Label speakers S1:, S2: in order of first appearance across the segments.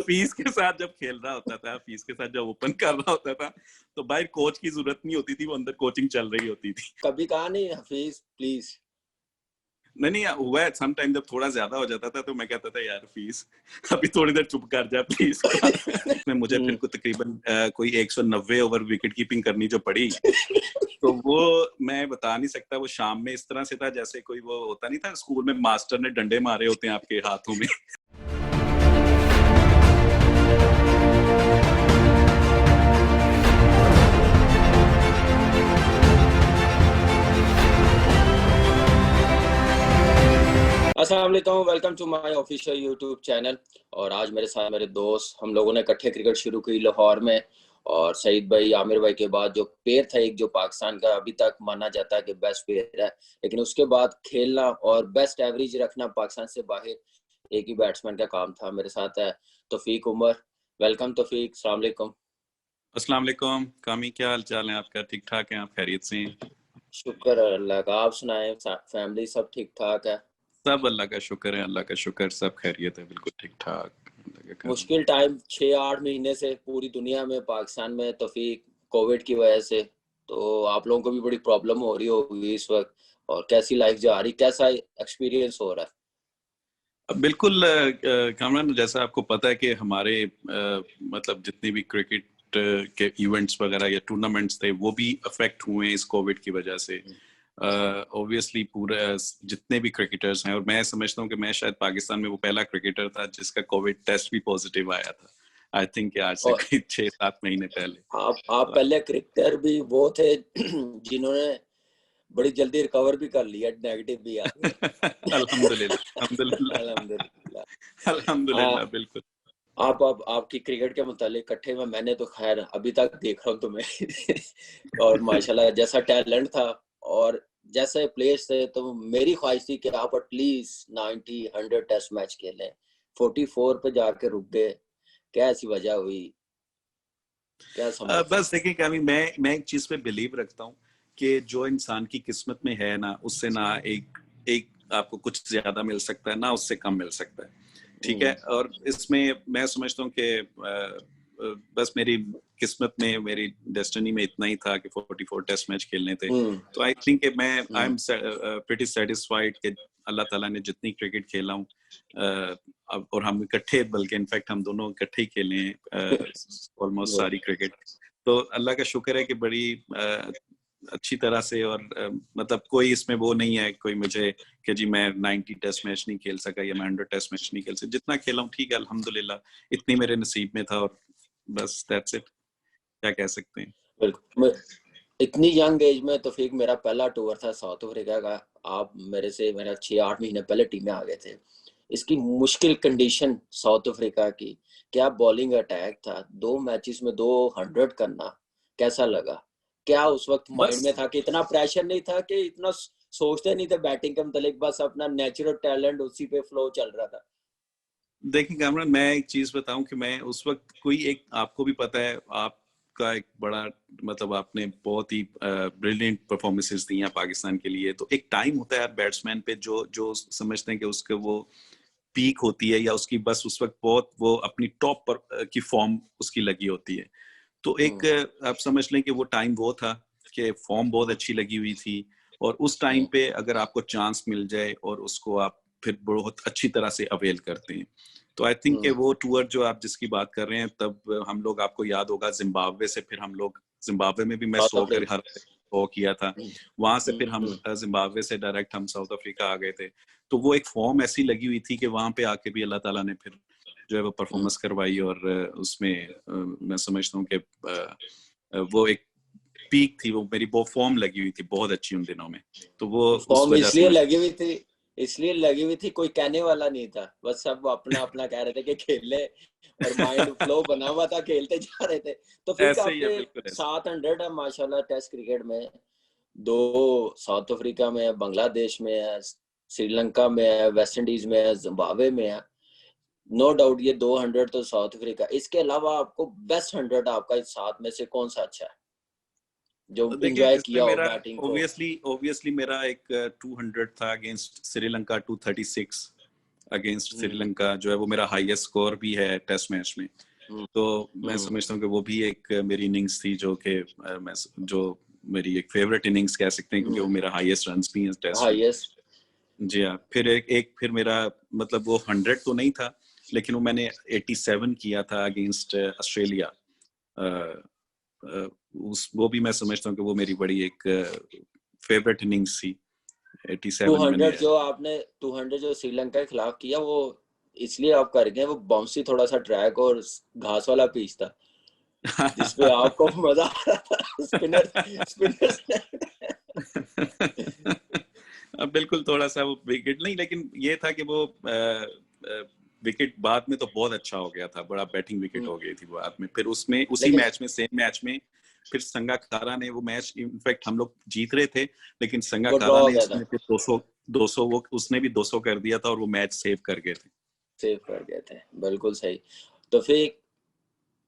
S1: हफीज के साथ जब खेल रहा होता था, हफीज के साथ जब ओपन कर रहा होता था, तो भाई कोच की जरूरत नहीं होती थी, वो अंदर कोचिंग चल रही होती थी।
S2: कभी कहा नहीं हफीज प्लीज?
S1: नहीं हुआ है सम टाइम, जब थोड़ा ज्यादा हो जाता था तो मैं कहता था यार फीस अभी थोड़ी देर चुप कर जा प्लीज। में मुझे फिर को तकरीबन कोई 190 ओवर विकेट कीपिंग करनी जो पड़ी, तो वो मैं बता नहीं सकता। वो शाम में इस तरह से था जैसे कोई वो होता नहीं था स्कूल में मास्टर ने डंडे मारे होते हैं आपके हाथों में।
S2: अस्सलाम वालेकुम, welcome to my official YouTube channel. और आज मेरे साथ मेरे दोस्त, हम लोगों ने इकट्ठे क्रिकेट शुरू की लाहौर में। और सईद भाई, आमिर भाई के बाद जो पेयर था एक, जो पाकिस्तान का अभी तक माना जाता है कि बेस्ट पेयर है, लेकिन उसके बाद खेलना और बेस्ट एवरेज रखना पाकिस्तान से बाहर एक ही बैट्समैन का काम था। मेरे साथ है तौफीक उमर। वेलकम तौफीक, अस्सलाम वालेकुम।
S1: अस्सलाम वालेकुम कामी, क्या हाल चाल है आपका? ठीक ठाक है आप? खैरियत से हैं?
S2: शुक्र है अल्लाह का, आप सुनाएं, फैमिली सब ठीक ठाक है?
S1: सब अल्लाह का शुक्र है, अल्लाह का शुक्र, सब खैरियत है, बिल्कुल ठीक ठाक।
S2: मुश्किल टाइम 6-8 महीने से पूरी दुनिया में, पाकिस्तान में तौफीक, कोविड की वजह से, तो आप लोगों को भी बड़ी प्रॉब्लम हो रही होगी इस वक्त। और कैसी लाइफ जा रही, कैसा एक्सपीरियंस हो रहा है?
S1: बिल्कुल कामरान, जैसा आपको पता है कि हमारे मतलब जितने भी क्रिकेट के इवेंट्स वगैरह या टूर्नामेंट्स थे वो भी अफेक्ट हुए हैं इस कोविड की वजह से। ऑब्वियसली पूरे जितने भी क्रिकेटर्स हैं, और मैं समझता हूँ कि मैं शायद पाकिस्तान में वो पहला क्रिकेटर था जिसका कोविड टेस्ट भी पॉजिटिव आया था। आई थिंक आज से
S2: और
S1: करीब 6-7 महीने पहले।
S2: आप पहले क्रिकेटर भी वो थे जिन्होंने बड़ी जल्दी रिकवर भी कर लिया, नेगेटिव भी आ गया।
S1: अल्हम्दुलिल्लाह अल्हम्दुलिल्लाह
S2: अल्हम्दुलिल्लाह।
S1: अल्हम्दुलिल्लाह बिल्कुल।
S2: आप आपकी क्रिकेट के मुतालिक इकट्ठे में, मैंने तो खैर अभी तक देख रहा हूँ तुम्हें और माशाल्लाह जैसा टैलेंट था और जैसे प्लेयर्स थे, तो मेरी ख्वाहिश थी कि आप एटलीस्ट 90-100 टेस्ट मैच खेलें। 44 पे जाके रुक गए, क्या ऐसी वजह हुई, क्या समझते हैं?
S1: बस देखिए कामी, मैं एक चीज पे बिलीव रखता हूँ कि जो इंसान की किस्मत में है ना, उससे ना एक एक आपको कुछ ज्यादा मिल सकता है ना उससे कम मिल सकता है, ठीक है। और इसमें मैं समझता हूँ कि बस मेरी किस्मत में, मेरी डेस्टिनी में इतना ही था कि 44 टेस्ट मैच खेलने थे। तो आई थिंक मैं आई एम प्रीटी सेटिस्फाइड कि अल्लाह ताला ने जितनी क्रिकेट खेला हूँ, और हम इकट्ठे, बल्कि इनफैक्ट हम दोनों इकट्ठे ही खेले हैं ऑलमोस्ट सारी क्रिकेट। तो अल्लाह का शुक्र है कि बड़ी अच्छी तरह से, और मतलब कोई इसमें वो नहीं है कोई मुझे कि जी मैं 90 टेस्ट मैच नहीं खेल सका या मैं 100 टेस्ट मैच नहीं खेल सका। जितना खेला हूँ ठीक है, अल्हम्दुलिल्लाह इतनी मेरे नसीब में था, और बस दैट्स इट, क्या कह सकते हैं।
S2: बिल्कुल। इतनी यंग एज में तो फिर मेरा पहला टूर था साउथ अफ्रीका का। आप मेरा 6-8 महीने पहले टीम में आ गए थे। इसकी मुश्किल कंडीशन साउथ अफ्रीका की, क्या बॉलिंग अटैक था, 2 मैचेस में 200 करना, कैसा लगा? क्या उस वक्त माइंड
S1: बस
S2: में था कि इतना प्रेशर नहीं था, कि इतना सोचते नहीं थे बैटिंग के मतलब, बस अपना नेचुरल टैलेंट उसी पे फ्लो चल रहा था?
S1: देखिए कैमरन, मैं एक चीज बताऊं कि मैं उस वक्त कोई एक, आपको भी पता है, आपका एक बड़ा मतलब आपने बहुत ही ब्रिलियंट परफॉर्मेंसेस दी हैं पाकिस्तान के लिए। तो एक टाइम होता है यार बैट्समैन पे जो जो समझते हैं कि उसके वो पीक होती है, या उसकी बस उस वक्त बहुत वो अपनी टॉप पर की फॉर्म उसकी लगी होती है। तो एक आप समझ लें कि वो टाइम वो था कि फॉर्म बहुत अच्छी लगी हुई थी, और उस टाइम पे अगर आपको चांस मिल जाए और उसको आप फिर बहुत अच्छी तरह से अवेल करते हैं। तो आई थिंक कि वो टूर जो आप जिसकी बात कर रहे हैं, तब हम लोग, आपको याद होगा जिम्बाब्वे से, फिर हम लोग जिम्बाब्वे में भी मैं
S2: साउथ
S1: 100 कर
S2: अफ्रीका।
S1: हर 100 किया था। वहां से फिर हम जिम्बाब्वे से डायरेक्ट हम साउथ अफ्रीका आ गए थे। तो वो एक फॉर्म ऐसी लगी हुई थी कि वहां पे आके भी अल्लाह ताला ने फिर जो है वो परफॉर्मेंस करवाई, और उसमें मैं समझता हूँ कि वो एक पीक थी, वो मेरी वो फॉर्म लगी हुई थी बहुत अच्छी उन दिनों में। तो वो उस
S2: फॉर्म
S1: वजह से
S2: इसलिए
S1: मैं
S2: लगी हुई थी, इसलिए लगी हुई थी, कोई कहने वाला नहीं था, बस सब अपना अपना कह रहे थे कि खेले, और माइंड फ्लो बना हुआ था, खेलते जा रहे थे। तो फिर
S1: ऐसे ही है,
S2: आपके
S1: बिल्कुल ऐसे।
S2: 700 है माशाल्लाह टेस्ट क्रिकेट में। 2 साउथ अफ्रीका में है, बांग्लादेश में है, श्रीलंका में है, वेस्ट इंडीज में है, जिम्बाब्वे में है। नो डाउट ये 200 तो साउथ अफ्रीका। इसके अलावा आपको बेस्ट 100 आपका इस 7 में से कौन सा अच्छा है, जो
S1: देखिए
S2: एंजॉय
S1: इसमें
S2: किया हो
S1: मेरा
S2: बैटिंग को?
S1: ऑब्वियसली ऑब्वियसली मेरा एक 200 था अगेंस्ट श्रीलंका 236, अगेंस्ट श्रीलंका जो है वो मेरा हाईएस्ट स्कोर भी है टेस्ट मैच में। तो मैं समझता हूँ कि वो भी एक मेरी इनिंग्स थी जो कि मैं जो मेरी एक फेवरेट इनिंग्स कह सकते हैं, क्योंकि वो मेरा हाईएस्ट रन्स भी है टेस्ट में। जी हाँ। फिर मेरा मतलब वो 100 तो नहीं था, लेकिन वो मैंने 87 किया था अगेंस्ट ऑस्ट्रेलिया। वो भी मैं समझता हूँ कि वो मेरी बड़ी एक फेवरेट इनिंग्स थी। 87 मैंने
S2: 200 जो श्रीलंका के खिलाफ किया वो इसलिए आप कर गए, वो बाउंसी थोड़ा सा ट्रैक और घास वाला पिच था जिसपे आपको मजा आ रहा था। स्पिनर
S1: बिल्कुल, थोड़ा सा वो विकेट नहीं, लेकिन ये था कि वो विकेट बाद में तो बहुत अच्छा हो गया था, बड़ा बैटिंग विकेट हो गई थी बाद में। फिर उसमें उसी मैच में सेम मैच में फिर संगाकारा ने वो मैच, इनफैक्ट हम लोग जीत रहे थे, लेकिन संगाकारा ने उसमें फिर 200 वो उसने भी 200 कर दिया था और वो मैच सेव कर गए थे।
S2: बिल्कुल सही। तो फिर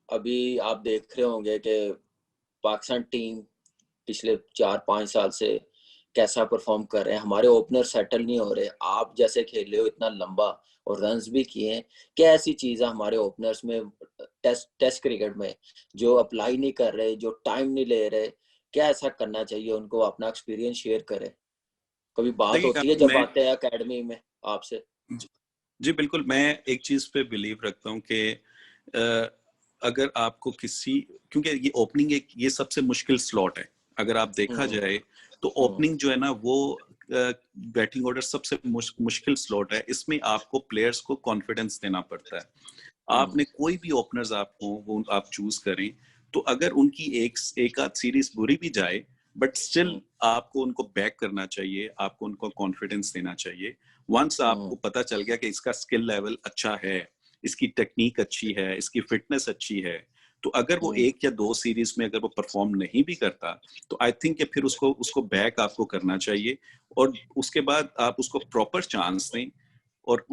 S2: अभी आप देख रहे होंगे कि पाकिस्तान टीम पिछले 4-5 साल से कैसा परफॉर्म कर रहे हैं। हमारे ओपनर सेटल नहीं हो रहे। आप जैसे खेले हो इतना लंबा और रन्स भी किए हैं, क्या ऐसी चीज है हमारे ओपनर्स में टेस्ट क्रिकेट में जो अप्लाई नहीं कर रहे, जो टाइम नहीं ले रहे? क्या ऐसा करना चाहिए उनको? अपना एक्सपीरियंस शेयर करें। कभी बात होती है जब आते हैं एकेडमी में आपसे?
S1: जी बिल्कुल। मैं एक चीज पे बिलीव रखता हूँ कि अगर आपको क्योंकि ये ओपनिंग ये सबसे मुश्किल स्लॉट है। अगर आप देखा जाए तो ओपनिंग जो है ना, वो बैटिंग ऑर्डर सबसे मुश्किल स्लॉट है। इसमें आपको प्लेयर्स को कॉन्फिडेंस देना पड़ता है। आपने कोई भी ओपनर्स वो आप चूज करें, तो अगर उनकी एक आध सीरीज बुरी भी जाए, बट स्टिल आपको उनको बैक करना चाहिए, आपको उनको कॉन्फिडेंस देना चाहिए। वंस आपको पता चल गया कि इसका स्किल लेवल अच्छा है, इसकी टेक्निक अच्छी है, इसकी फिटनेस अच्छी है, तो अगर वो 1 या 2 सीरीज में अगर वो परफॉर्म नहीं भी करता, तो आई थिंक कि फिर उसको बैक आपको करना चाहिए, और उसके बाद आप उसको प्रॉपर चांस दें। और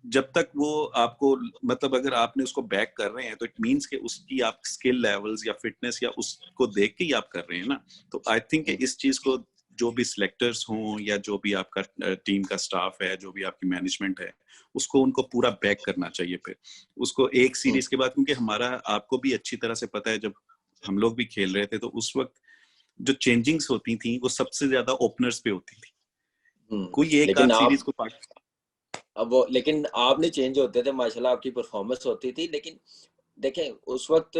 S1: जब तक वो आपको, मतलब अगर आपने उसको बैक कर रहे हैं, तो इट मींस कि उसकी आप स्किल लेवल्स या फिटनेस या उसको देख के ही आप कर रहे हैं ना। तो आई थिंक इस चीज को जो भी सिलेक्टर्स हों या जो भी आपका टीम का स्टाफ है, जो भी आपकी मैनेजमेंट है, उसको उनको पूरा बैक करना चाहिए। फिर उसको एक सीरीज के बाद, क्योंकि आपको भी अच्छी तरह से पता है, जब हम लोग भी खेल रहे थे तो उस वक्त जो चेंजिंग्स होती थी वो सबसे ज्यादा ओपनर्स पे होती थी। कोई एक आध सीरीज को
S2: लेकिन आप नहीं चेंज होते थे, माशाल्लाह आपकी परफॉर्मेंस होती थी। लेकिन देखें उस वक्त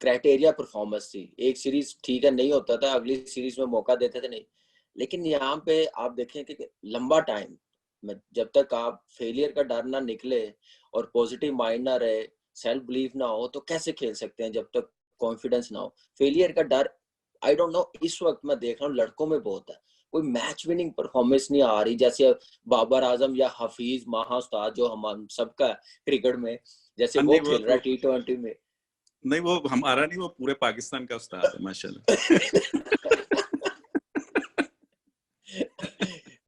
S2: क्राइटेरिया परफॉर्मेंस थी। एक सीरीज ठीक है नहीं होता था, अगली सीरीज में मौका देते थे नहीं। लेकिन यहाँ पे आप देखें कि लंबा टाइम में जब तक आप फेलियर का डर ना निकले और पॉजिटिव माइंड ना रहे, सेल्फ बिलीफ ना हो, तो कैसे खेल सकते हैं जब तक कॉन्फिडेंस ना हो? फेलियर का डर आई डोंट नो, इस वक्त मैं देख रहा हूँ लड़कों में बहुत है। कोई मैच विनिंग परफॉर्मेंस नहीं आ रही, जैसे बाबर आजम या हफीज माहा उस्ताद जो हम सबका क्रिकेट में, जैसे वो खेल रहा है T20 में।
S1: नहीं, वो हमारा नहीं, वो पूरे पाकिस्तान का उस्ताद है माशाल्लाह।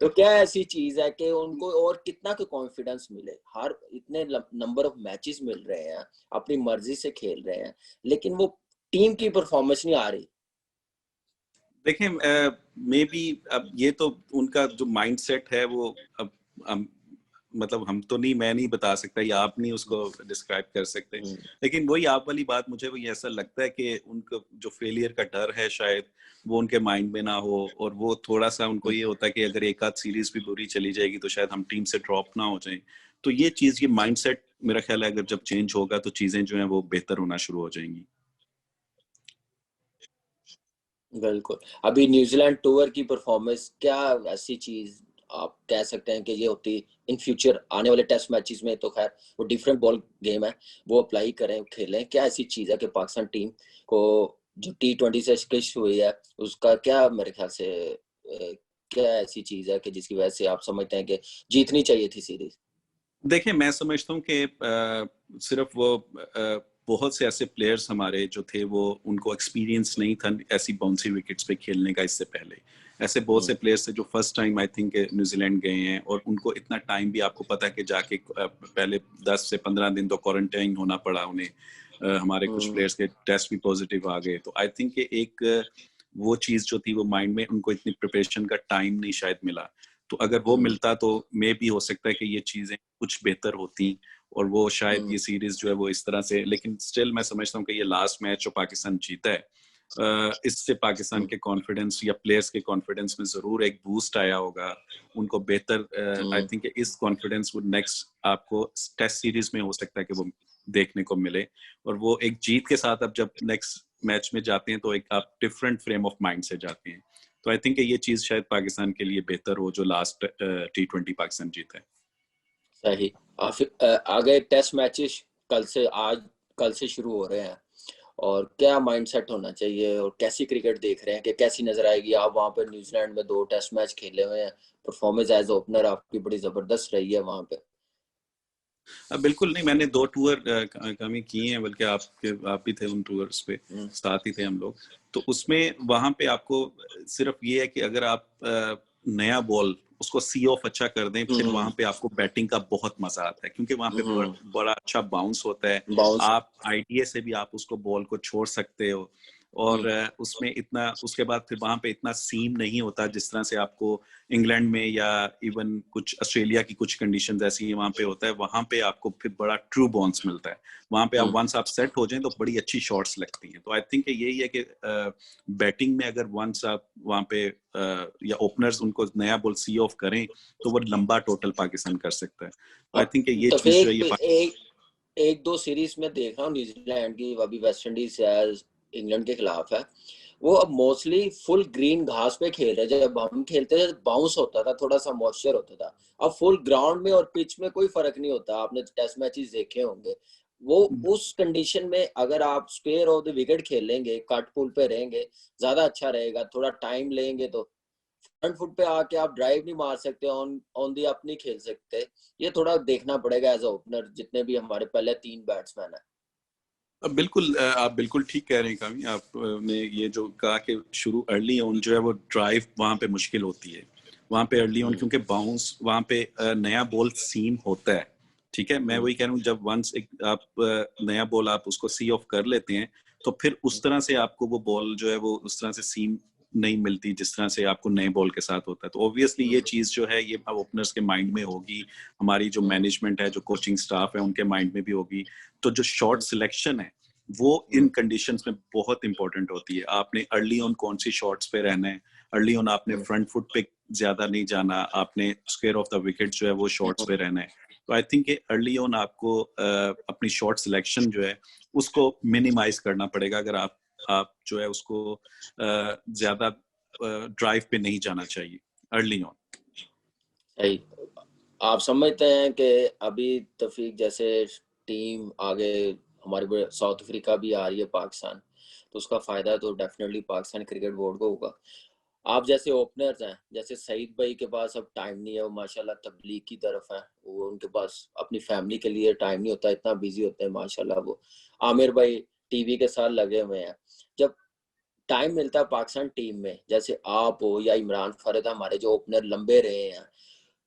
S2: तो क्या ऐसी चीज है कि उनको और कितना का कॉन्फिडेंस मिले? हर इतने नंबर ऑफ मैचेस मिल रहे हैं, अपनी मर्जी से खेल रहे हैं, लेकिन वो टीम की परफॉर्मेंस नहीं आ रही।
S1: देखें, मे बी अब ये तो उनका जो माइंडसेट है वो अब मतलब मैं नहीं बता सकता, या आप नहीं उसको डिस्क्राइब कर सकते। लेकिन वही आप वाली बात, मुझे वही ऐसा लगता है कि उनका जो फेलियर का डर है शायद वो उनके माइंड में ना हो, और वो थोड़ा सा उनको ये होता है कि अगर एक आध सीरीज भी बुरी चली जाएगी तो शायद हम टीम से ड्रॉप ना हो जाए। तो ये माइंडसेट मेरा ख्याल है अगर जब चेंज होगा तो चीजें जो है वो बेहतर होना शुरू हो जाएंगी।
S2: बिल्कुल। अभी न्यूजीलैंड टूर की परफॉर्मेंस, क्या ऐसी चीज आप कह सकते हैं कि ये होती इन फ्यूचर आने वाले टेस्ट मैचेस में? तो खैर वो डिफरेंट बॉल गेम है, वो अप्लाई करें, खेलें। क्या ऐसी चीज है कि पाकिस्तान टीम को जो T20 से शिकस्त हुई है उसका क्या मेरे ख्याल से क्या ऐसी चीज है कि जिसकी वजह से आप समझते हैं कि जीतनी चाहिए थी सीरीज?
S1: देखिए, मैं समझता हूँ कि सिर्फ वो बहुत से ऐसे प्लेयर्स हमारे जो थे वो उनको एक्सपीरियंस नहीं था ऐसी बाउंसी विकेट्स पे खेलने का। इससे पहले ऐसे बहुत से प्लेयर्स थे जो first time I think New Zealand गए हैं, और उनको इतना टाइम भी, आपको पता है कि जाके पहले 10 से 15 दिन तो क्वारंटाइन होना पड़ा उन्हें। हमारे कुछ प्लेयर्स के टेस्ट भी पॉजिटिव आ गए। तो आई थिंक एक वो चीज जो थी वो माइंड में, उनको इतनी प्रिपरेशन का टाइम नहीं शायद मिला। तो अगर वो मिलता तो मे भी हो सकता है कि ये चीजें कुछ बेहतर होती और वो शायद ये सीरीज जो है वो इस तरह से, लेकिन स्टिल मैं समझता हूँ कि ये लास्ट मैच जो पाकिस्तान जीता है, इससे पाकिस्तान के कॉन्फिडेंस या प्लेयर्स के कॉन्फिडेंस में जरूर एक बूस्ट आया होगा, उनको बेहतर आई थिंक इस कॉन्फिडेंस वो नेक्स्ट आपको टेस्ट सीरीज में हो सकता है कि वो देखने को मिले, और वो एक जीत के साथ अब जब नेक्स्ट मैच में जाते हैं तो एक आप डिफरेंट फ्रेम ऑफ माइंड से जाते हैं। तो आई थिंक ये चीज शायद पाकिस्तान के लिए बेहतर हो जो लास्ट T20 पाकिस्तान जीता है।
S2: सही। आगे टेस्ट मैचेस कल से शुरू हो रहे हैं, और क्या माइंडसेट होना चाहिए और कैसी क्रिकेट देख रहे हैं कि कैसी नजर आएगी? आप वहां पे न्यूजीलैंड में 2 टेस्ट मैच खेले हुए हैं, परफॉर्मेंस एज ओपनर आपकी बड़ी जबरदस्त रही है वहां पे।
S1: बिल्कुल नहीं, मैंने 2 टूर कमी किए हैं, बल्कि आप भी थे उन टूर्स पे, साथ ही थे हम लोग। तो उसमें वहां पे आपको सिर्फ ये है कि अगर आप नया बॉल उसको सी ऑफ अच्छा कर दें, फिर वहां पे आपको बैटिंग का बहुत मजा आता है, क्योंकि वहां पे बड़ा अच्छा बाउंस होता है। आप आईडीए से भी आप उसको बॉल को छोड़ सकते हो, और उसमें इतना, उसके बाद फिर वहां पे इतना सीम नहीं होता जिस तरह से आपको इंग्लैंड में या इवन कुछ ऑस्ट्रेलिया की कुछ कंडीशंस ऐसी वहां पे होता है। वहां पे आपको फिर बड़ा ट्रू बाउंस मिलता है। वहां पे आप वंस आप सेट हो जाएं तो बड़ी अच्छी शॉट्स लगती हैं। तो आई थिंक यही है कि बैटिंग में अगर वंस आप वहां पे या ओपनर्स उनको नया बॉल सी ऑफ करें तो वो लंबा टोटल पाकिस्तान कर सकता है। आई थिंक ये
S2: तो
S1: चीज जो है
S2: एक दो सीरीज में देख रहा हूँ न्यूजीलैंड की, अभी वेस्ट इंडीज इंग्लैंड के खिलाफ है, वो अब मोस्टली फुल ग्रीन घास पे खेल रहे हैं। जब हम खेलते थे बाउंस होता था, थोड़ा सा मॉइस्चर होता था। अब फुल ग्राउंड में और पिच में कोई फर्क नहीं होता। आपने टेस्ट मैचेस देखे होंगे, वो उस कंडीशन में अगर आप स्क्वायर ऑफ द विकेट खेलेंगे, कट पुल पे रहेंगे, ज्यादा अच्छा रहेगा। थोड़ा टाइम लेंगे तो फ्रंट फुट पे आके आप ड्राइव नहीं मार सकते, ऑन दी अप नहीं खेल सकते। ये थोड़ा देखना पड़ेगा एज ओपनर, जितने भी हमारे पहले 3 बैट्समैन है।
S1: बिल्कुल, आप बिल्कुल ठीक कह रहे हैं कामी। आपने ये जो कहा कि शुरू अर्ली ऑन जो है वो ड्राइव वहां पे मुश्किल होती है वहां पे अर्ली ऑन, क्योंकि बाउंस वहां पे नया बॉल सीम होता है। ठीक है, मैं वही कह रहा हूँ, जब वंस एक आप नया बॉल आप उसको सी ऑफ कर लेते हैं तो फिर उस तरह से आपको वो बॉल जो है वो उस तरह से सीम नहीं मिलती जिस तरह से आपको नए बॉल के साथ होता है। तो ऑब्वियसली ये चीज जो है ये अब ओपनर्स के माइंड में होगी, हमारी जो मैनेजमेंट है, जो कोचिंग स्टाफ है, उनके माइंड में भी होगी। तो जो शॉट सिलेक्शन है वो इन कंडीशंस में बहुत इंपॉर्टेंट होती है। आपने अर्ली ऑन कौन सी शॉट्स पे रहना है, अर्ली ऑन आपने फ्रंट फुट पे ज्यादा नहीं जाना, आपने स्क्वायर ऑफ द विकेट जो है वो शॉट्स पे रहना है। तो आई थिंक अर्ली ऑन आपको अपनी शॉट सिलेक्शन जो है उसको मिनिमाइज करना पड़ेगा, अगर आप जो है उसको ज्यादा ड्राइव पे नहीं जाना चाहिए अर्ली ऑन।
S2: सही। आप समझते हैं कि अभी तफीक जैसे टीम आगे हमारे साउथ अफ्रीका भी आ रही है पाकिस्तान, तो उसका फायदा तो डेफिनेटली पाकिस्तान क्रिकेट बोर्ड को होगा। आप जैसे ओपनर्स हैं, जैसे सईद भाई के पास अब टाइम नहीं है, वो माशाल्लाह तबलीग की तरफ है, वो उनके पास अपनी फैमिली के लिए टाइम नहीं होता, इतना बिजी होते हैं माशाल्लाह वो। आमिर भाई टीवी के साथ लगे हुए हैं। जब टाइम मिलता है पाकिस्तान टीम में, जैसे आप हो या इमरान फरद, हमारे जो ओपनर लंबे रहे हैं,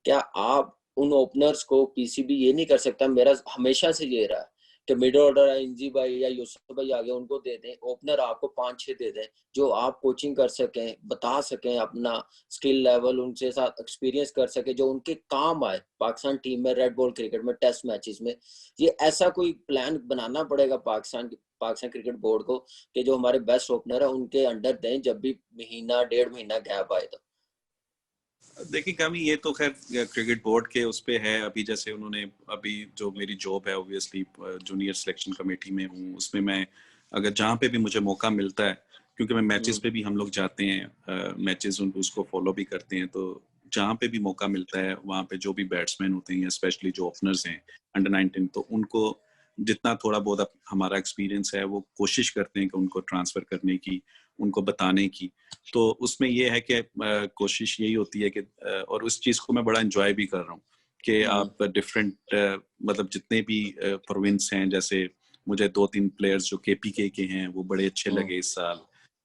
S2: क्या आप उन ओपनर्स को पीसीबी ये नहीं कर सकता? मेरा हमेशा से ये रहा कि मिडिल ऑर्डर इंजी भाई या यूसुफ भाई आगे उनको दे दें, ओपनर आपको 5-6 दे दें, जो आप कोचिंग कर सकें, बता सकें अपना स्किल लेवल, उनसे साथ एक्सपीरियंस कर सके, जो उनके काम आए पाकिस्तान टीम में, रेड बॉल क्रिकेट में, टेस्ट मैचेस में। ये ऐसा कोई प्लान बनाना पड़ेगा पाकिस्तान क्रिकेट बोर्ड को कि जो हमारे बेस्ट ओपनर है उनके अंडर दें, जब भी महीना 1.5 महीना गैप आए तो।
S1: देखिए कामी, ये तो खैर क्रिकेट बोर्ड के उस पे है। अभी जैसे उन्होंने, अभी जो मेरी जॉब है ऑब्वियसली जूनियर सिलेक्शन कमेटी में हूँ, उसमें मैं अगर जहाँ पे भी मुझे मौका मिलता है, क्योंकि मैं मैचेस पे भी हम लोग जाते हैं, मैचेस उसको फॉलो भी करते हैं, तो जहाँ पे भी मौका मिलता है वहाँ पे जो भी बैट्समैन होते हैं, स्पेशली जो ओपनर्स हैं अंडर 19, तो उनको जितना थोड़ा बहुत हमारा एक्सपीरियंस है वो कोशिश करते हैं कि उनको ट्रांसफर करने की, उनको बताने की। तो उसमें ये है कि कोशिश यही होती है कि और उस चीज को मैं बड़ा एंजॉय भी कर रहा हूँ कि आप डिफरेंट मतलब जितने भी प्रोविंस हैं, जैसे मुझे 2-3 प्लेयर्स जो केपीके के हैं वो बड़े अच्छे लगे इस साल।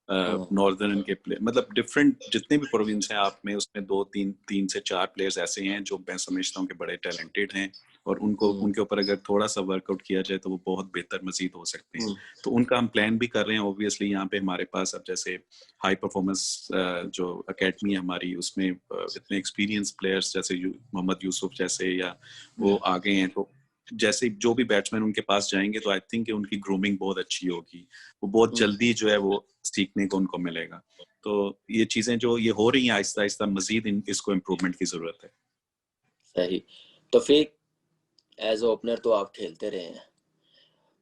S1: नॉर्दर्न के प्लेयर, मतलब डिफरेंट जितने भी प्रोविंस हैं आप में, उसमें 2 3 से 4 प्लेयर्स ऐसे हैं जो मैं समझता हूँ कि बड़े टैलेंटेड हैं, और उनको उनके ऊपर अगर थोड़ा सा वर्कआउट किया जाए तो वो बहुत बेहतर मजीद हो सकते हैं। तो उनका हम प्लान भी कर रहे हैं। ऑब्वियसली यहाँ पे हमारे पास अब जैसे हाई परफॉर्मेंस जो अकेडमी है हमारी, उसमें इतने एक्सपीरियंस प्लेयर्स जैसे मोहम्मद यूसुफ जैसे या वो आ गए हैं, तो जैसे जो भी बैट्समैन उनके पास जाएंगे तो आई थिंक उनकी ग्रूमिंग बहुत अच्छी होगी, वो बहुत जल्दी जो है वो सीखने को उनको मिलेगा। तो ये चीजें जो ये हो रही हैं आहिस्ता आहिस्ता, मजीद इसको इम्प्रूवमेंट की जरूरत है।
S2: सही। तो फिर एज ओपनर तो आप खेलते रहे हैं,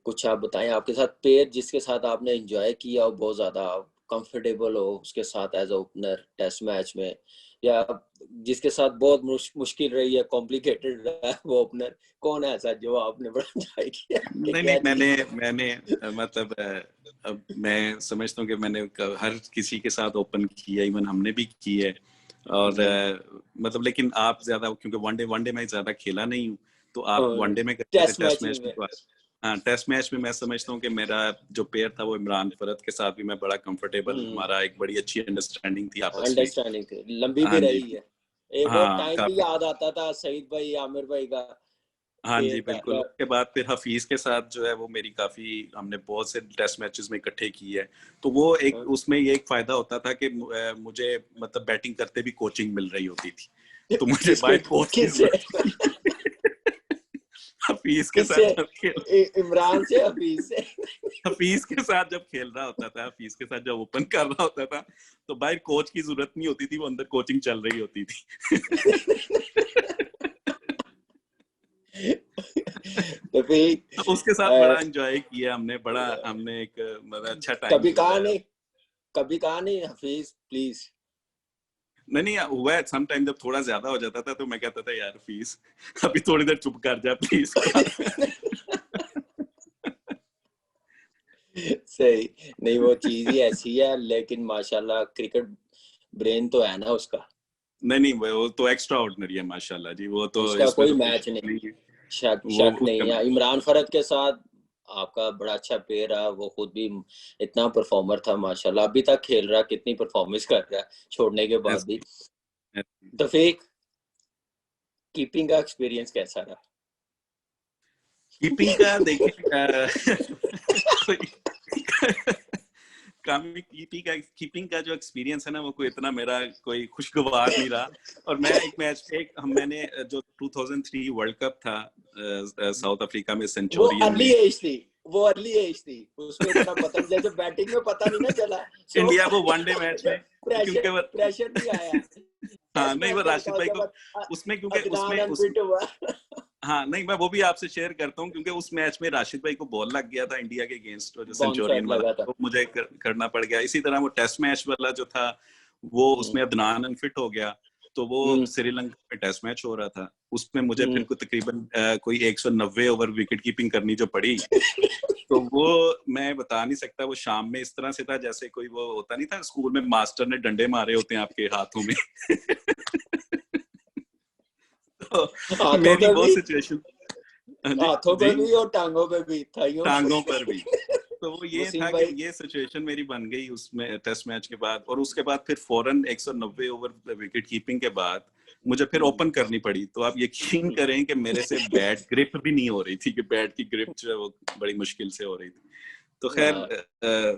S2: कुछ आप बताएं आपके साथ पेयर जिसके साथ आपने एंजॉय किया हो, बहुत ज्यादा कंफर्टेबल हो उसके साथ एज ओपनर टेस्ट मैच में, या जिसके साथ बहुत मुश्किल रही है, कॉम्प्लिकेटेड रहा है वो ओपनर, कौन है ऐसा जो आपने बड़ा एंजॉय किया?
S1: नहीं, मैंने मतलब अब मैं समझता हूँ कि मैंने हर किसी के साथ ओपन किया, इवन हमने भी की है, और मतलब लेकिन आप ज्यादा, क्योंकि वनडे में ज्यादा खेला नहीं हूँ, तो आप वनडे में
S2: टेस्ट
S1: मैच
S2: में
S1: में हाँ, टेस्ट मैच में मैं समझता हूँ कि मेरा जो पेयर था वो इमरान फरद के साथ भी मैं बड़ा कंफर्टेबल, हमारा एक बड़ी अच्छी अंडरस्टैंडिंग थी आपस में,
S2: अंडरस्टैंडिंग थी, लंबी भी
S1: हाँ जी,
S2: रही है। एक वो
S1: हाँ
S2: टाइम भी
S1: काफी,
S2: याद आता था सईद भाई आमिर भाई का
S1: हाँ जी
S2: पेयर
S1: बिल्कुल।
S2: का।
S1: उसके बाद फिर हफीज के साथ जो है वो मेरी काफी, हमने बहुत से टेस्ट मैचेस में इकट्ठे की है, तो वो एक उसमें ये एक फायदा होता था कि मुझे मतलब बैटिंग करते भी कोचिंग मिल रही होती थी, तो मुझे बाय कोच की जरूरत हफीज के साथ जब
S2: इमरान से हफीज से
S1: हफीज के साथ जब खेल रहा होता था, हफीज के साथ जब ओपन कर रहा होता था, तो बाहर कोच की जरूरत नहीं होती थी, वो अंदर कोचिंग चल रही होती थी।
S2: तो फिर
S1: तो उसके साथ बड़ा एंजॉय किया हमने, बड़ा हमने एक मतलब अच्छा टाइम गुजारा।
S2: कभी कहा नहीं हफीज प्लीज?
S1: नहीं हुआ है सम टाइम, जब थोड़ा ज्यादा हो जाता था तो मैं कहता था यार फीस अभी थोड़ी देर चुप कर जा प्लीज।
S2: सही। नहीं, वो चीज ही ऐसी है, लेकिन माशाल्लाह क्रिकेट ब्रेन तो है ना उसका।
S1: नहीं वो तो एक्स्ट्रा ऑर्डिनरी है माशाल्लाह जी, वो तो
S2: उसका
S1: इसमें
S2: कोई
S1: तो
S2: मैच
S1: कुछ नहीं है, वो
S2: शक
S1: उसका
S2: नहीं है। इमरान फरद के साथ आपका बड़ा अच्छा पेयर है, वो खुद भी इतना परफॉर्मर था माशाल्लाह, अभी तक खेल रहा है, कितनी परफॉर्मेंस कर रहा है छोड़ने के बाद भी। तो फिर कीपिंग का एक्सपीरियंस कैसा रहा?
S1: कीपिंग का देखिए कीपिंग का जो एक्सपीरियंस है ना, वो कोई इतना मेरा कोई खुशगवार नहीं रहा। और मैं एक मैच पे मैंने जो 2003 वर्ल्ड कप था साउथ अफ्रीका में सेंचुरियन में,
S2: वो अर्ली एज थी, उसमें इतना पता नहीं, जैसे बैटिंग में पता नहीं ना चला,
S1: इंडिया वो वनडे मैच में क्योंकि
S2: प्रेशर नहीं आया।
S1: हाँ नहीं, वो राशिद भाई को उसमें, क्योंकि हाँ नहीं, मैं वो भी आपसे शेयर करता हूँ, क्योंकि उस मैच में राशिद भाई को बॉल लग गया था इंडिया के अगेंस्ट, जो सेंचुरियन वाला, तो मुझे करना पड़ गया। इसी तरह वो टेस्ट मैच वाला जो था, वो उसमें अदनान अनफिट हो गया, तो वो श्रीलंका में टेस्ट मैच हो रहा था, उसमें मुझे फिर तकरीबन कोई 190 ओवर विकेट कीपिंग करनी जो पड़ी। तो वो मैं बता नहीं सकता, वो शाम में इस तरह से था जैसे कोई वो होता नहीं था स्कूल में मास्टर ने डंडे मारे होते हैं आपके हाथों में। तो मेरी वो सिचुएशन,
S2: हाथों पे भी और टांगों पे भी,
S1: टांगों पर भी। तो वो ये था कि ये सिचुएशन मेरी बन गई उसमें टेस्ट मैच के बाद, और उसके बाद फिर फौरन 190 ओवर विकेट कीपिंग के बाद मुझे फिर ओपन करनी पड़ी। तो आप यकीन करें कि मेरे से बैट ग्रिप भी नहीं हो रही थी, कि बैट की ग्रिप जो है वो बड़ी मुश्किल से हो रही थी। तो खैर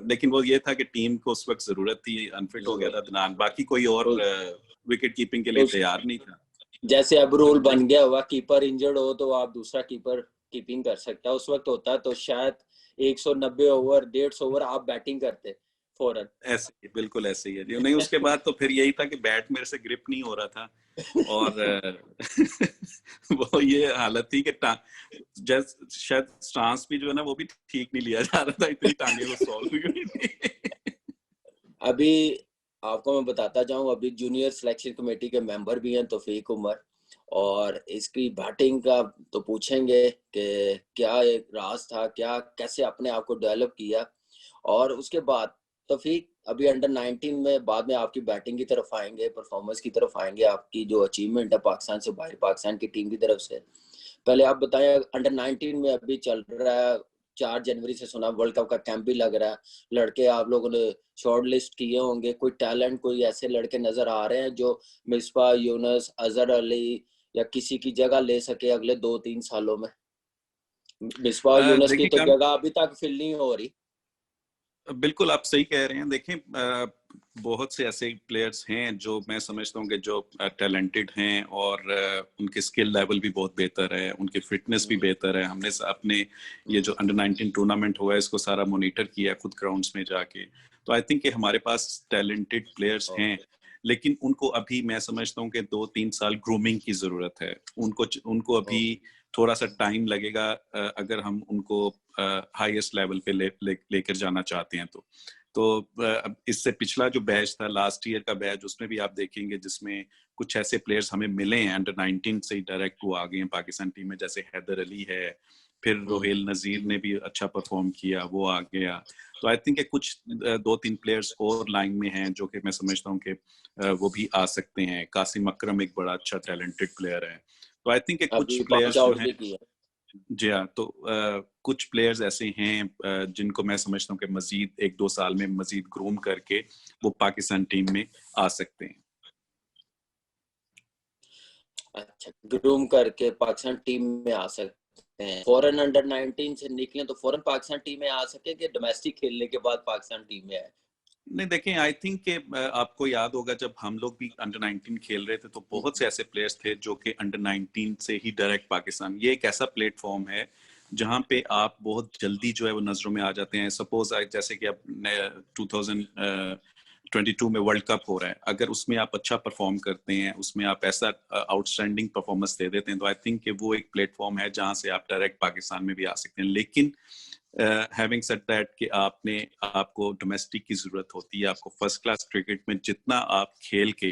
S1: लेकिन वो ये था कि टीम को उस वक्त जरूरत थी, अनफिट हो गया था अदनान, बाकी कोई और विकेट कीपिंग के लिए तैयार नहीं था।
S2: जैसे अब रूल बन गया हुआ, कीपर इंजर्ड हो तो आप दूसरा कीपर कीपिंग कर सकता है, उस वक्त होता तो शायद 190 ओवर 150 ओवर आप बैटिंग करते फौरन।
S1: ऐसे ही, बिल्कुल ऐसे ही है नहीं। उसके बाद तो फिर यही था कि बैट मेरे से ग्रिप नहीं हो रहा था, और वो ये हालत थी कि शायद स्टांस भी जो है ना वो भी ठीक नहीं लिया जा रहा था, इतनी टांगे वो सॉल्व हुई थी।
S2: अभी आपको मैं बताता जाऊं, अभी जूनियर सिलेक्शन कमेटी के मेंबर भी हैं तौफीक उमर, और इसकी बैटिंग का तो पूछेंगे कि क्या एक राज था, क्या कैसे अपने आप को डेवलप किया। और उसके बाद तौफीक अभी अंडर 19 में, बाद में आपकी बैटिंग की तरफ आएंगे, परफॉर्मेंस की तरफ आएंगे, आपकी जो अचीवमेंट है पाकिस्तान से बाहर, पाकिस्तान की टीम की तरफ से। पहले आप बताएं, अंडर 19 में अभी चल रहा है 4 जनवरी से सुना वर्ल्ड कप का कैंप भी लग रहा है, लड़के आप लोगों ने शॉर्ट लिस्ट किए होंगे, कोई टैलेंट, कोई ऐसे लड़के नजर आ रहे हैं जो मिसबा, यूनुस, अजहर अली या किसी की जगह ले सके अगले 2-3 सालों में? मिसबा यूनुस की तो
S1: देखिए
S2: जगह अभी तक फिल नहीं हो रही।
S1: बिल्कुल आप सही कह रहे हैं। देखें बहुत से ऐसे प्लेयर्स हैं जो मैं समझता हूँ कि जो टैलेंटेड हैं और उनके स्किल लेवल भी बहुत बेहतर है, उनकी फिटनेस भी बेहतर है। हमने अपने ये जो अंडर 19 टूर्नामेंट हुआ है इसको सारा मॉनिटर किया है खुद ग्राउंड्स में जाके। तो आई थिंक कि हमारे पास टैलेंटेड प्लेयर्स हैं, लेकिन उनको अभी मैं समझता हूँ कि 2-3 साल ग्रूमिंग की जरूरत है। उनको अभी थोड़ा सा टाइम लगेगा अगर हम उनको हाईएस्ट लेवल पे लेकर जाना चाहते हैं तो अब इससे पिछला जो बैच था लास्ट ईयर का बैच, उसमें भी आप देखेंगे जिसमें कुछ ऐसे प्लेयर्स हमें मिले हैं अंडर 19 से ही डायरेक्ट वो आ गए हैं पाकिस्तान टीम में, जैसे हैदर अली है, फिर रोहेल नजीर ने भी अच्छा परफॉर्म किया, वो आ गया। तो आई थिंक कुछ 2-3 प्लेयर्स और लाइन में हैं जो कि मैं समझता हूँ कि वो भी आ सकते हैं। कासिम अकरम एक बड़ा अच्छा टैलेंटेड प्लेयर है। तो आई थिंक कुछ प्लेयर्स जो हैं, जी हाँ, तो कुछ प्लेयर्स ऐसे हैं जिनको मैं समझता हूँ कि मजीद 1-2 साल में मजीद ग्रूम करके वो पाकिस्तान टीम में आ सकते हैं।
S2: अच्छा, ग्रूम करके पाकिस्तान टीम में आ सकते हैं। फॉरेन अंडर 19 से निकले तो फॉरेन पाकिस्तान टीम में आ सके कि डोमेस्टिक खेलने के बाद पाकिस्तान टीम में आए?
S1: नहीं देखें, आई थिंक कि आपको याद होगा जब हम लोग भी अंडर 19 खेल रहे थे तो बहुत से ऐसे प्लेयर्स थे जो कि अंडर 19 से ही डायरेक्ट पाकिस्तान, ये एक ऐसा प्लेटफॉर्म है जहां पे आप बहुत जल्दी जो है वो नजरों में आ जाते हैं। सपोज जैसे कि अब 2022 में वर्ल्ड कप हो रहा है, अगर उसमें आप अच्छा परफॉर्म करते हैं, उसमें आप ऐसा आउटस्टैंडिंग परफॉर्मेंस दे देते हैं, तो आई थिंक कि वो एक प्लेटफॉर्म है जहां से आप डायरेक्ट पाकिस्तान में भी आ सकते हैं। लेकिन हैविंग सेड दैट कि आपको डोमेस्टिक की जरूरत होती है। आपको फर्स्ट क्लास क्रिकेट में जितना आप खेल के,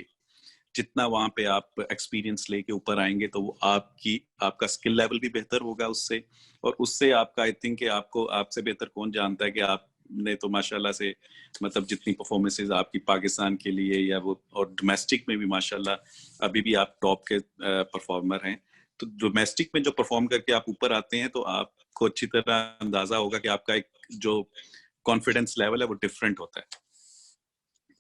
S1: जितना वहां पे आप एक्सपीरियंस लेके ऊपर आएंगे, तो वो आपका स्किल लेवल भी बेहतर होगा उससे, और उससे आपका आई थिंक कि आपको आपसे बेहतर कौन जानता है कि आपने तो माशाल्लाह से मतलब जितनी परफॉर्मेंसेज आपकी पाकिस्तान के लिए या वो, और डोमेस्टिक में भी माशाल्लाह अभी भी आप टॉप के परफॉर्मर हैं। तो डोमेस्टिक में जो परफॉर्म करके आप ऊपर आते हैं तो आपको अच्छी तरह अंदाजा होगा कि आपका एक जो कॉन्फिडेंस लेवल है वो डिफरेंट होता है।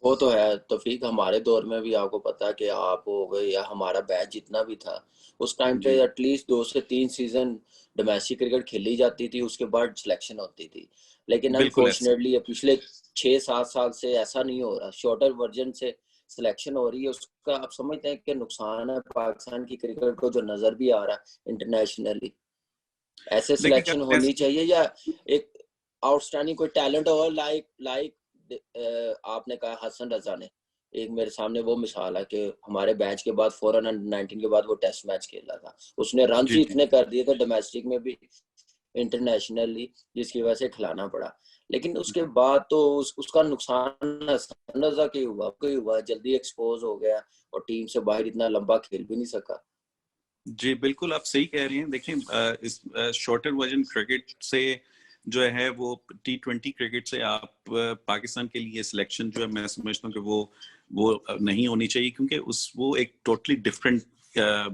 S2: वो तो है तौफीक, हमारे दौर में भी आपको पता कि आप हो गए या हमारा बैच जितना भी था उस टाइम पे
S1: जी
S2: एटलीस्ट 2 से 3 सीजन डोमेस्टिक क्रिकेट खेली जाती थी, उसके बाद सिलेक्शन होती थी। लेकिन
S1: बिल्कुल ऐसे।
S2: अनफॉर्चुनेटली ये पिछले 6-7 साल से ऐसा नहीं हो रहा, शॉर्टर वर्जन से सिलेक्शन हो रही है। उसका आप समझते हैं कि नुकसान है पाकिस्तान की क्रिकेट को जो नजर भी आ रहा है इंटरनेशनली? ऐसे
S1: देखिए
S2: सिलेक्शन होनी चाहिए या एक आउटस्टैंडिंग कोई टैलेंट हो, लाइक लाइक आपने कहा हसन रजा ने, एक मेरे सामने वो मिसाल है कि हमारे बैच के बाद फॉरन अंडर 19 के बाद वो टेस्ट मैच खेला था, उसने रन
S1: जी
S2: ही
S1: जी
S2: इतने कर दिए थे डोमेस्टिक में भी इंटरनेशनली, जिसकी वजह से खिलाना पड़ा। लेकिन उसके
S1: जी
S2: बाद तो उसका नुकसान हसन रजा के हुआ, जल्दी एक्सपोज हो गया और टीम से बाहर इतना लंबा खेल भी नहीं सका।
S1: जी बिल्कुल आप सही कह रही हैं। देखिए इस शॉर्टर वर्जन क्रिकेट से जो है वो T20 क्रिकेट से आप पाकिस्तान के लिए सिलेक्शन जो है मैं समझता हूँ कि वो नहीं होनी चाहिए, क्योंकि वो एक totally different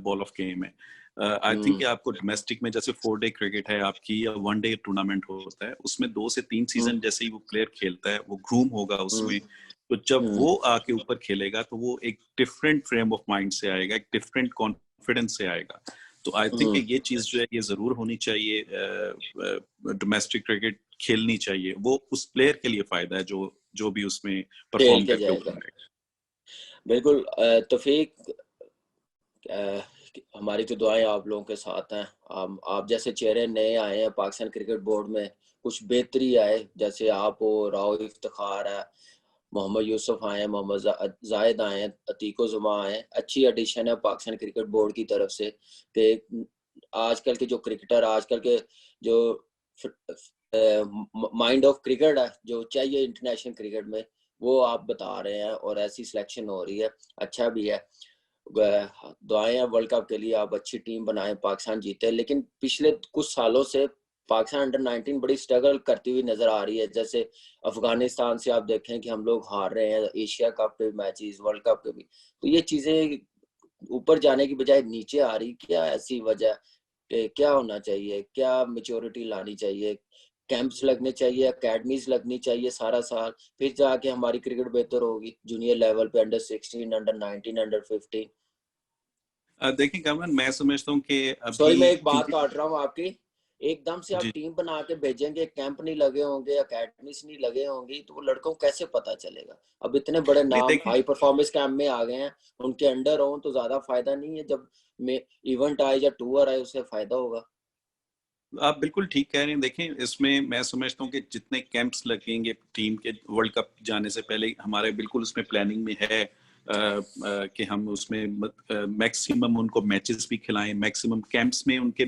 S1: ball of game है। आई थिंक कि आपको डोमेस्टिक में जैसे 4 डे क्रिकेट है आपकी, या 1 डे टूर्नामेंट होता है, उसमें 2 से 3 सीजन जैसे ही वो प्लेयर खेलता है वो ग्रूम होगा उसमें। तो जब वो आके ऊपर खेलेगा तो वो एक डिफरेंट फ्रेम ऑफ माइंड से आएगा, एक डिफरेंट कॉन्फिडेंस से आएगा। तो आई थिंक ये चीज जो है ये जरूर होनी चाहिए। डोमेस्टिक क्रिकेट खेलनी चाहिए, वो उस प्लेयर के लिए फायदा है जो जो भी उसमें
S2: खेल
S1: परफॉर्म
S2: के
S1: करके
S2: जाएगा।
S1: ऊपर आएगा।
S2: बिल्कुल तौफीक, हमारी तो दुआएं आप लोगों के साथ हैं। आप जैसे चेहरे नए आए हैं पाकिस्तान क्रिकेट बोर्ड में, कुछ बेहतरी आए, जैसे आप हो, राव इफ्तिखार है, मोहम्मद यूसुफ आए, मोहम्मद जायद आए, अतीको जुमा आए, अच्छी एडिशन है पाकिस्तान क्रिकेट बोर्ड की तरफ से कि आजकल के जो क्रिकेटर, आजकल के जो माइंड ऑफ क्रिकेट है जो चाहिए इंटरनेशनल क्रिकेट में, वो आप बता रहे हैं और ऐसी सिलेक्शन हो रही है, अच्छा भी है। दुआएं हैं वर्ल्ड कप के लिए, आप अच्छी टीम बनाएं, पाकिस्तान जीते। लेकिन पिछले कुछ सालों से पाकिस्तान अंडर 19 बड़ी स्ट्रगल करती हुई नजर आ रही है। जैसे अफगानिस्तान से आप देखें कि हम लोग हार रहे हैं एशिया कप के मैचेस, वर्ल्ड कप के भी, तो ये चीजें ऊपर जाने की बजाय नीचे आ रही, क्या ऐसी वजह कि क्या होना चाहिए, क्या मेच्योरिटी लानी चाहिए, कैंप्स लगने चाहिए, एकेडमीज लगनी चाहिए सारा साल, फिर जाके हमारी क्रिकेट बेहतर होगी जूनियर लेवल पे, अंडर 16, अंडर 19, अंडर 15।
S1: देखिए कमन, मैं समझता हूँ कि
S2: सॉरी
S1: अभी
S2: मैं एक बात
S1: क्योंकि
S2: काट रहा हूँ आपकी, एकदम से आप
S1: जी
S2: टीम बना के भेजेंगे, कैंप नहीं लगे होंगे, एकेडमीज नहीं लगे होंगी, तो वो लड़कों को कैसे पता चलेगा? अब इतने बड़े
S1: नहीं
S2: नाम
S1: देखिए,
S2: हाई परफॉर्मेंस कैंप में आ गए हैं, उनके अंडर हो तो ज्यादा फायदा नहीं है, जब में इवेंट आए या टूर आए उससे फायदा होगा।
S1: आप बिल्कुल ठीक कह रहे हैं। देखें, इसमें मैं समझता हूँ कि जितने कैंप्स लगेंगे टीम के वर्ल्ड कप जाने से पहले, हमारे बिल्कुल उसमें प्लानिंग में है कि हम उसमें मैक्सिमम उनको मैचेस भी खिलाएं, मैक्सिमम कैंप्स में उनके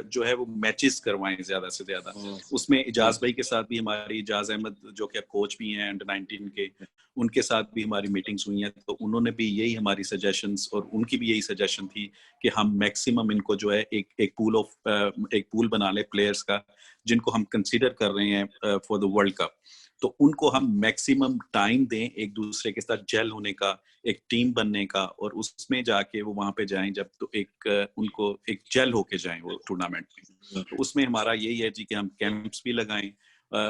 S1: जो है वो मैचेस करवाएं ज्यादा से ज्यादा। उसमें
S2: हम्म,
S1: इजाज भाई के साथ भी, हमारी इजाज अहमद जो कि कोच भी हैं अंडर 19 के, उनके साथ भी हमारी मीटिंग्स हुई हैं, तो उन्होंने भी यही हमारी सजेशंस और उनकी भी यही सजेशन थी कि हम मैक्सिमम इनको जो है एक पूल बना ले प्लेयर्स का, जिनको हम कंसीडर कर रहे हैं फॉर द वर्ल्ड कप। तो उनको हम मैक्सिमम टाइम दें एक दूसरे के साथ जेल होने का, एक टीम बनने का, और उसमें जाके वो वहां पे जाएं जब, तो उनको एक जेल होके जाएं वो टूर्नामेंट में। तो उसमें हमारा यही है जी कि हम कैंप्स भी लगाएं,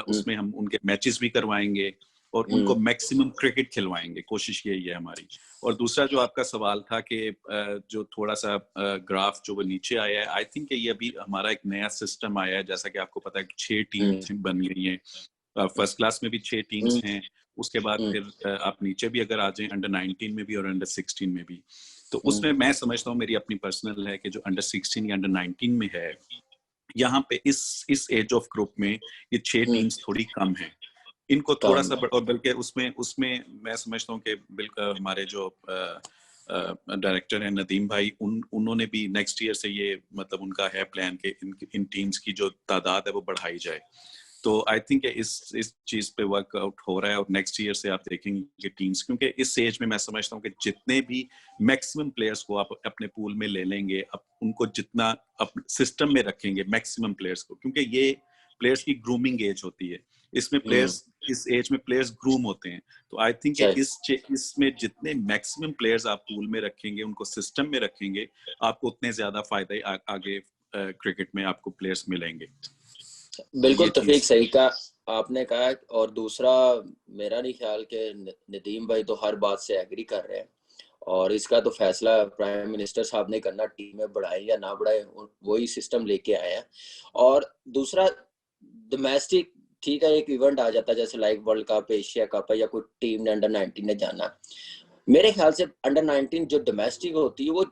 S1: उसमें हम उनके मैचेस भी करवाएंगे और उनको मैक्सिमम क्रिकेट खिलवाएंगे, कोशिश यही है हमारी। और दूसरा जो आपका सवाल था कि जो थोड़ा सा ग्राफ जो वो नीचे आया है, आई थिंक ये अभी हमारा एक नया सिस्टम आया है, जैसा कि आपको पता है 6 टीम्स बन गई हैं, फर्स्ट क्लास में भी 6 टीम्स हैं, उसके बाद फिर आप नीचे भी अगर आ जाएं अंडर 19 में भी और अंडर 16 में भी, तो उसमें मैं समझता हूँ, मेरी अपनी पर्सनल है कि जो अंडर 16 या अंडर 19 में है, यहाँ पे इस एज ऑफ ग्रुप में ये 6 टीम्स थोड़ी कम है, इनको थोड़ा
S2: काम
S1: सा
S2: है।
S1: और बल्कि उसमें उसमें मैं समझता हूँ कि बिल्कुल हमारे जो डायरेक्टर हैं नदीम भाई, उन्होंने भी नेक्स्ट ईयर से ये मतलब उनका है प्लान कि इन टीम्स की जो तादाद है वो बढ़ाई जाए। तो आई थिंक इस चीज पे वर्कआउट हो रहा है और नेक्स्ट ईयर से आप देखेंगे टीम्स, क्योंकि इस एज में मैं समझता हूँ कि जितने भी मैक्सिमम प्लेयर्स को आप अपने पूल में ले लेंगे, अब उनको जितना सिस्टम में रखेंगे मैक्सिमम प्लेयर्स को, क्योंकि ये प्लेयर्स की ग्रूमिंग एज होती है, इसमें प्लेयर्स इस एज में प्लेयर्स ग्रूम होते हैं। तो आई थिंक इसमें जितने मैक्सिमम प्लेयर्स आप पूल में रखेंगे, उनको सिस्टम में रखेंगे, आपको उतने ज्यादा फायदे आगे क्रिकेट में आपको प्लेयर्स मिलेंगे।
S2: बिल्कुल
S1: ये
S2: तफीक
S1: चीज
S2: सही कहा आपने कहा। और दूसरा, मेरा नहीं ख्याल कि नदीम भाई तो हर बात से एग्री कर रहे हैं, और इसका तो फैसला प्राइम मिनिस्टर साहब ने करना, टीम में बढ़ाए या ना बढ़ाए, वही सिस्टम लेके आए हैं। और दूसरा, डोमेस्टिक ठीक है, एक इवेंट आ जाता है जैसे like world cup, Asia cup है, या कोई टीम ने अंडर 19 ने जाना, मेरे ख्याल से अंडर 19 जो डोमेस्टिक होती है वो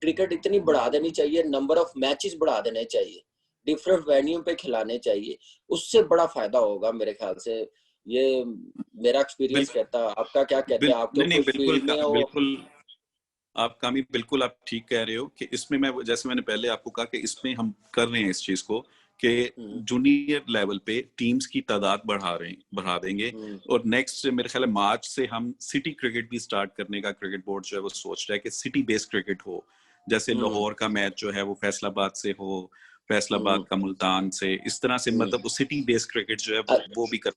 S2: क्रिकेट इतनी बढ़ा देनी चाहिए, नंबर ऑफ मैचेस बढ़ा देने चाहिए, डिफरेंट वेन्यू पे खिलाने चाहिए, उससे बड़ा फायदा होगा मेरे ख्याल से। ये मेरा एक्सपीरियंस
S1: बिल्कुल
S2: कहता है, आपका क्या कहते हैं? आप तो
S1: नहीं नहीं,
S2: खुद फील्ड में हो।
S1: बिल्कुल आप कामी बिल्कुल आप ठीक कह रहे हो कि इसमें मैं, जैसे मैंने पहले आपको कहा कि इसमें हम कर रहे हैं इस चीज को कि जूनियर लेवल पे टीम्स की तादाद बढ़ा देंगे। और नेक्स्ट मेरे ख्याल है मार्च से हम सिटी क्रिकेट भी स्टार्ट करने का क्रिकेट बोर्ड जो है वो सोच रहा है कि सिटी बेस्ड क्रिकेट हो, जैसे लाहौर का मैच जो है वो फैसलाबाद से हो, फैसलाबाद का मुल्तान से, इस तरह से मतलब वो सिटी बेस्ड क्रिकेट जो है वो भी कर।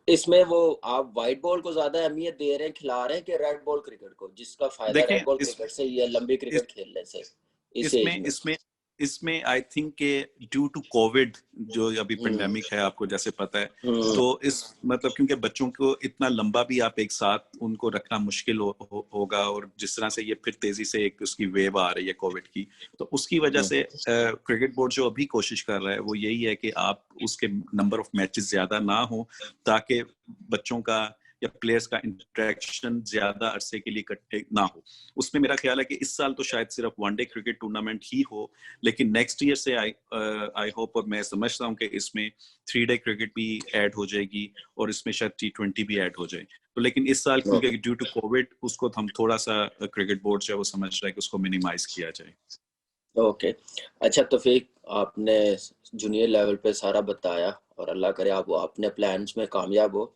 S2: इसमें वो आप व्हाइट बॉल को ज्यादा अहमियत दे रहे हैं, खिला रहे हैं, कि रेड बॉल क्रिकेट को, जिसका फायदा
S1: देखें
S2: रेड बॉल क्रिकेट से ही है, लंबी
S1: इस
S2: क्रिकेट खेलने से इस एज
S1: इसमें
S2: में?
S1: इसमें इसमें आई थिंक के ड्यू टू कोविड जो अभी
S2: हम्म,
S1: पेंडेमिक है, आपको जैसे पता है,
S2: हम्म,
S1: तो इस मतलब क्योंकि बच्चों को इतना लंबा भी आप एक साथ उनको रखना मुश्किल होगा, और जिस तरह से ये फिर तेजी से एक उसकी वेव आ रही है कोविड की, तो उसकी वजह से क्रिकेट बोर्ड जो अभी कोशिश कर रहा है वो यही है कि आप उसके नंबर ऑफ मैचेस ज्यादा ना हो, ताकि बच्चों का या प्लेयर्स का इंटरेक्शन ज्यादा अरसे के लिए इकट्ठे ना हो। उसमें मेरा ख्याल है कि इस साल तो शायद सिर्फ वनडे क्रिकेट टूर्नामेंट ही हो, लेकिन नेक्स्ट ईयर से आई होप, और मैं समझता हूँ कि इसमें 3 डे क्रिकेट भी ऐड हो जाएगी और इसमें शायद T20 भी ऐड हो जाए। तो लेकिन इस साल क्योंकि ड्यू टू कोविड उसको हम थोड़ा सा क्रिकेट बोर्ड जो है वो समझ रहा है कि उसको मिनिमाइज किया जाए।
S2: ओके। अच्छा तो फिर आपने जूनियर लेवल पे सारा बताया, और अल्लाह करे आप वो अपने प्लान्स में कामयाब हो।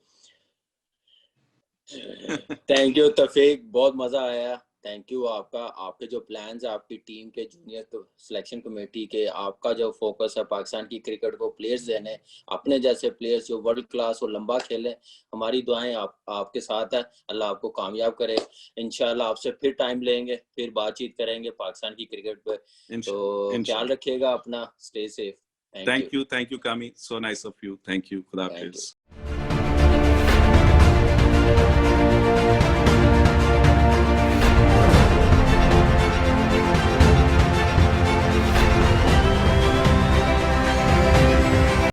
S2: थैंक यू तफीक, बहुत मजा आया। थैंक यू आपका, आपके जो प्लान्स है आपकी टीम के, जूनियर सिलेक्शन कमेटी के, आपका जो फोकस है पाकिस्तान की क्रिकेट को प्लेयर्स देने, अपने जैसे प्लेयर्स जो वर्ल्ड क्लास और लंबा खेलें, हमारी दुआएं आपके साथ है। अल्लाह आपको कामयाब करे। इंशाल्लाह आपसे फिर टाइम लेंगे, फिर बातचीत करेंगे पाकिस्तान की क्रिकेट पे। तो ख्याल
S1: इंशाल्लाह
S2: रखिएगा अपना, stay safe.
S1: Thank you, Kami. So nice of you. Thank you. Khuda Hafiz.